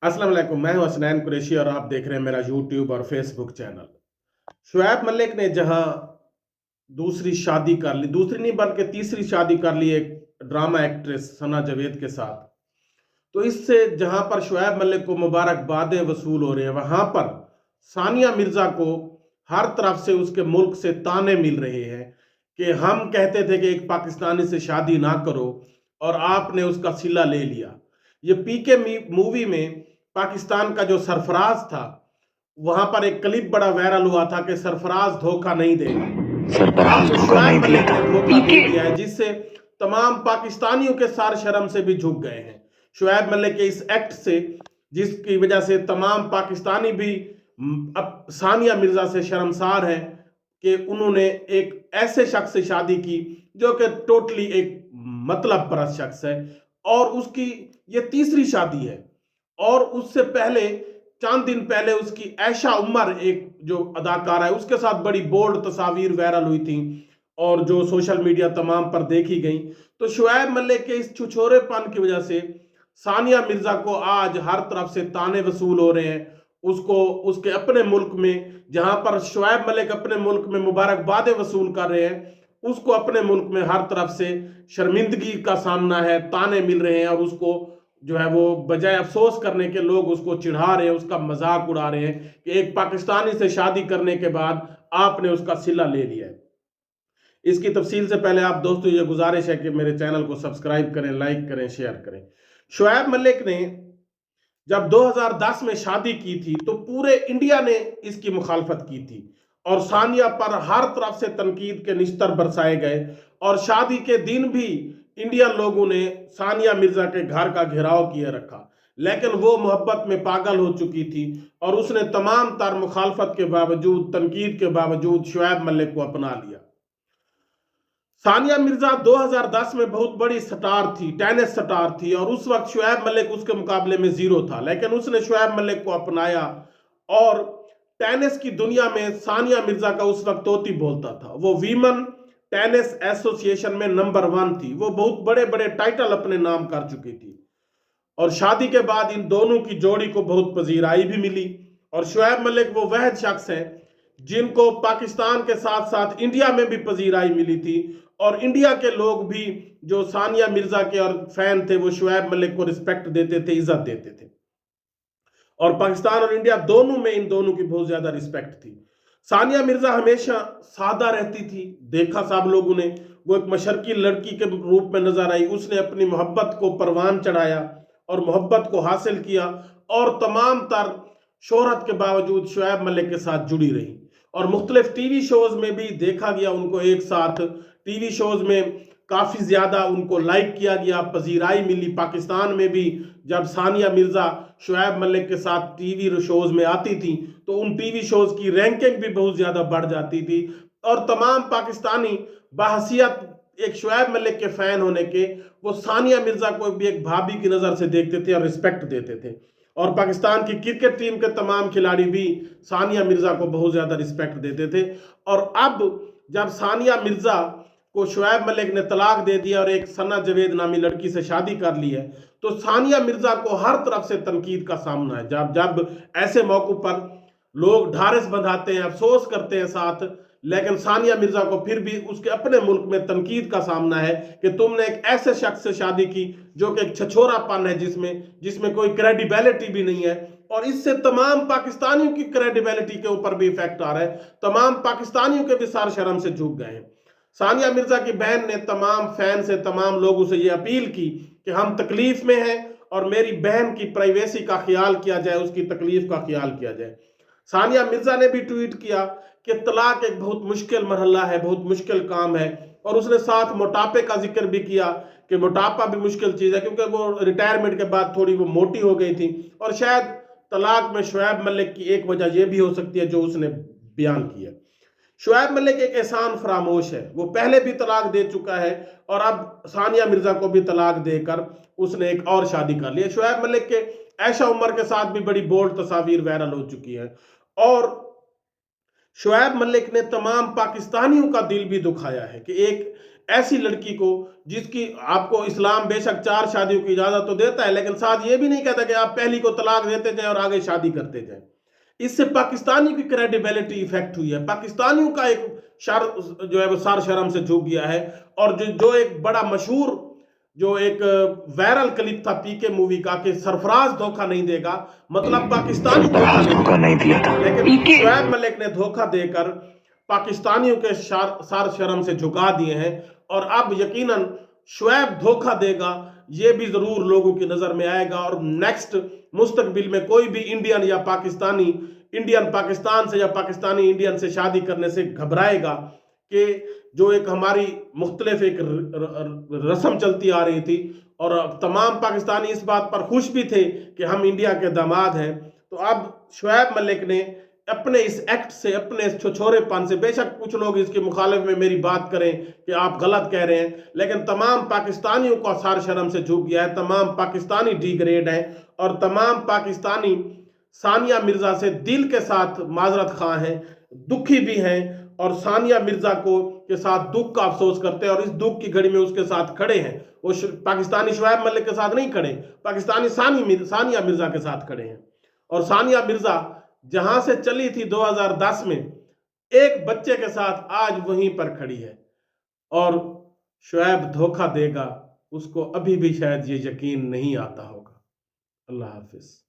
अस्सलाम वालेकुम। मैं हूं हसनैन कुरैशी और आप देख रहे हैं मेरा यूट्यूब और फेसबुक चैनल। शुएब मलिक ने जहां दूसरी शादी कर ली, दूसरी नहीं बल्कि तीसरी शादी कर ली एक ड्रामा एक्ट्रेस सना जावेद के साथ, तो इससे जहां पर शुएब मलिक को मुबारकबादें वसूल हो रही हैं, वहां पर सानिया मिर्जा को हर तरफ से उसके मुल्क से ताने मिल रहे हैं कि हम कहते थे कि एक पाकिस्तानी से शादी ना करो और आपने उसका सिला ले लिया। ये पीके मूवी में पाकिस्तान का जो सरफराज था, वहां पर एक क्लिप बड़ा वायरल हुआ था कि सरफराज धोखा नहीं देगा। सरफराज अब धोखा नहीं शुएब मलिक देता। ने धोखा दे दिया है, जिससे तमाम पाकिस्तानियों के सार शर्म से भी झुक गए हैं शुएब मलिक के इस एक्ट से, जिसकी वजह से तमाम पाकिस्तानी भी अब सानिया मिर्जा से शर्मसार है कि उन्होंने एक ऐसे शख्स से शादी की जो कि टोटली एक मतलब परस्त शख्स है, और उसकी ये तीसरी शादी है। और उससे पहले चंद दिन पहले उसकी ऐशा उमर एक जो अदाकारा है उसके साथ बड़ी बोल्ड तस्वीर वायरल हुई थी और जो सोशल मीडिया तमाम पर देखी गई। तो शुएब मलिक के इस छुछोरेपन की वजह से सानिया मिर्जा को आज हर तरफ से ताने वसूल हो रहे हैं। उसको उसके अपने मुल्क में, जहां पर शुएब मलिक अपने मुल्क में मुबारकबादें वसूल कर रहे हैं, उसको अपने मुल्क में हर तरफ से शर्मिंदगी का सामना है, ताने मिल रहे हैं, और उसको जो है वो बजाय अफसोस करने के लोग उसको चिढ़ा रहे हैं, उसका मजाक उड़ा रहे हैं कि एक पाकिस्तानी से शादी करने के बाद आपने उसका सिला ले लिया है। इसकी तफसील से पहले आप दोस्तों ये गुजारिश है कि मेरे चैनल को सब्सक्राइब करें, लाइक करें, शेयर करें। शुएब मलिक ने जब 2010 में शादी की थी तो पूरे इंडिया ने इसकी मुखालफत की थी और सानिया पर हर तरफ से तनकीद के निश्तर बरसाए गए, और शादी के दिन भी इंडियन लोगों ने सानिया मिर्जा के घर का घेराव किए रखा। लेकिन वो मोहब्बत में पागल हो चुकी थी और उसने तमाम तर मुखालफत के बावजूद, तनकीद के बावजूद शुएब मलिक को अपना लिया। सानिया मिर्जा 2010 में बहुत बड़ी स्टार थी, टेनिस स्टार थी, और उस वक्त शुएब मलिक उसके मुकाबले में जीरो था, लेकिन उसने शुएब मलिक को अपनाया और टेनिस की दुनिया में सानिया मिर्जा का उस वक्त तोती बोलता था। वो वीमन टेनिस एसोसिएशन में नंबर 1 थी। वो बहुत बड़े बड़े टाइटल अपने नाम कर चुकी थी और शादी के बाद इन दोनों की जोड़ी को बहुत पजीराई भी मिली। और शुएब मलिक वो वह शख्स है जिनको पाकिस्तान के साथ साथ इंडिया में भी पजीराई मिली थी, और इंडिया के लोग भी जो सानिया मिर्जा के और फैन थे वो शुएब मलिक को रिस्पेक्ट देते थे, इज्जत देते थे, और पाकिस्तान और इंडिया दोनों में इन दोनों की बहुत ज्यादा रिस्पेक्ट थी। सानिया मिर्जा हमेशा सादा रहती थी, देखा सब लोगों ने, वो एक मशरकी लड़की के रूप में नजर आई। उसने अपनी मोहब्बत को परवान चढ़ाया और मोहब्बत को हासिल किया, और तमाम तर शोहरत के बावजूद शुएब मलिक के साथ जुड़ी रही, और मुख्तलिफ टीवी शोज में भी देखा गया उनको एक साथ। टीवी शोज में काफी ज्यादा उनको लाइक किया गया, पजीराई मिली। पाकिस्तान में भी जब सानिया मिर्जा शुएब मलिक के साथ टीवी शोज में आती थी तो उन टीवी शोज की रैंकिंग भी बहुत ज्यादा बढ़ जाती थी, और तमाम पाकिस्तानी बहसियत एक शुएब मलिक के फैन होने के वो सानिया मिर्जा को भी एक भाभी की नजर से देखते थे और रिस्पेक्ट देते थे। और पाकिस्तान की क्रिकेट टीम के तमाम खिलाड़ी भी सानिया मिर्जा को बहुत ज्यादा रिस्पेक्ट देते थे। और अब जब सानिया मिर्जा को शुएब मलिक ने तलाक दे दिया और एक सना जावेद नामी लड़की से शादी कर ली है, तो सानिया मिर्जा को हर तरफ से तनकीद का सामना है। जब जब ऐसे मौकों पर लोग ढारिस बंधाते हैं, अफसोस करते हैं साथ, लेकिन सानिया मिर्जा को फिर भी उसके अपने मुल्क में तनकीद का सामना है कि तुमने एक ऐसे शख्स से शादी की जो कि एक छछोरापन है, जिसमें जिसमें कोई क्रेडिबिलिटी भी नहीं है, और इससे तमाम पाकिस्तानियों की क्रेडिबिलिटी के ऊपर भी इफेक्ट आ रहा है। तमाम पाकिस्तानियों के भी सार शर्म से झुक गए हैं। सानिया मिर्जा की बहन ने तमाम फैन से, तमाम लोगों से यह अपील की कि हम तकलीफ में हैं और मेरी बहन की प्राइवेसी का ख्याल किया जाए, उसकी तकलीफ का ख्याल किया जाए। सानिया मिर्जा ने भी ट्वीट किया कि तलाक एक बहुत मुश्किल मरहला है, बहुत मुश्किल काम है, और उसने साथ मोटापे का जिक्र भी किया कि मोटापा भी मुश्किल चीज है, क्योंकि वो रिटायरमेंट के बाद थोड़ी वो मोटी हो गई थी, और शायद तलाक में शुएब मलिक की एक वजह यह भी हो सकती है जो उसने बयान किया। शुएब मलिक एक एहसान फरामोश है, वो पहले भी तलाक दे चुका है और अब सानिया मिर्जा को भी तलाक देकर उसने एक और शादी कर ली है। शुएब मलिक के ऐशा उमर के साथ भी बड़ी बोल्ड तस्वीर वायरल हो चुकी है, और शुएब मलिक ने तमाम पाकिस्तानियों का दिल भी दुखाया है कि एक ऐसी लड़की को जिसकी आपको इस्लाम बेशक 4 शादियों की इजाजत तो देता है, लेकिन साथ ये भी नहीं कहता कि आप पहली को तलाक देते जाएं और आगे शादी करते जाएं। इससे पाकिस्तानी की क्रेडिबिलिटी इफेक्ट हुई है, पाकिस्तानियों का एक शार जो है वो सार शर्म से झुक गया है। और जो एक बड़ा मशहूर जो एक वायरल क्लिप था पीके मूवी का कि सरफराज धोखा नहीं देगा, मतलब पाकिस्तानी धोखा नहीं दिया था, लेकिन शुएब मलिक ने धोखा देकर पाकिस्तानियों के सार शर्म से झुका दिए हैं। और अब यकीनन शुएब धोखा देगा, ये भी जरूर लोगों की नजर में आएगा। और नेक्स्ट मुस्तकबिल में कोई भी इंडियन या पाकिस्तानी, इंडियन पाकिस्तान से या पाकिस्तानी इंडियन से शादी करने से घबराएगा कि जो एक हमारी मुख्तलिफ एक रस्म चलती आ रही थी, और तमाम पाकिस्तानी इस बात पर खुश भी थे कि हम इंडिया के दामाद हैं। तो अब शुएब मलिक ने अपने इस एक्ट से, अपने इस छोछोरेपन से, बेशक कुछ लोग इसके मुखालिफ में मेरी बात करें कि आप गलत कह रहे हैं, लेकिन तमाम पाकिस्तानियों का सार शर्म से झुक गया है। तमाम पाकिस्तानी डिग्रेड हैं और तमाम पाकिस्तानी सानिया मिर्जा से दिल के साथ माजरत खा हैं, दुखी भी हैं, और सानिया मिर्जा को के साथ दुख का अफसोस करते हैं और इस दुख की घड़ी में उसके साथ खड़े हैं। वो पाकिस्तानी शुएब मलिक के साथ नहीं खड़े, पाकिस्तानी सानिया मिर्जा के साथ खड़े हैं। और सानिया मिर्जा जहां से चली थी 2010 में एक बच्चे के साथ, आज वहीं पर खड़ी है। और शुएब धोखा देगा, उसको अभी भी शायद ये यकीन नहीं आता होगा। अल्लाह हाफिज।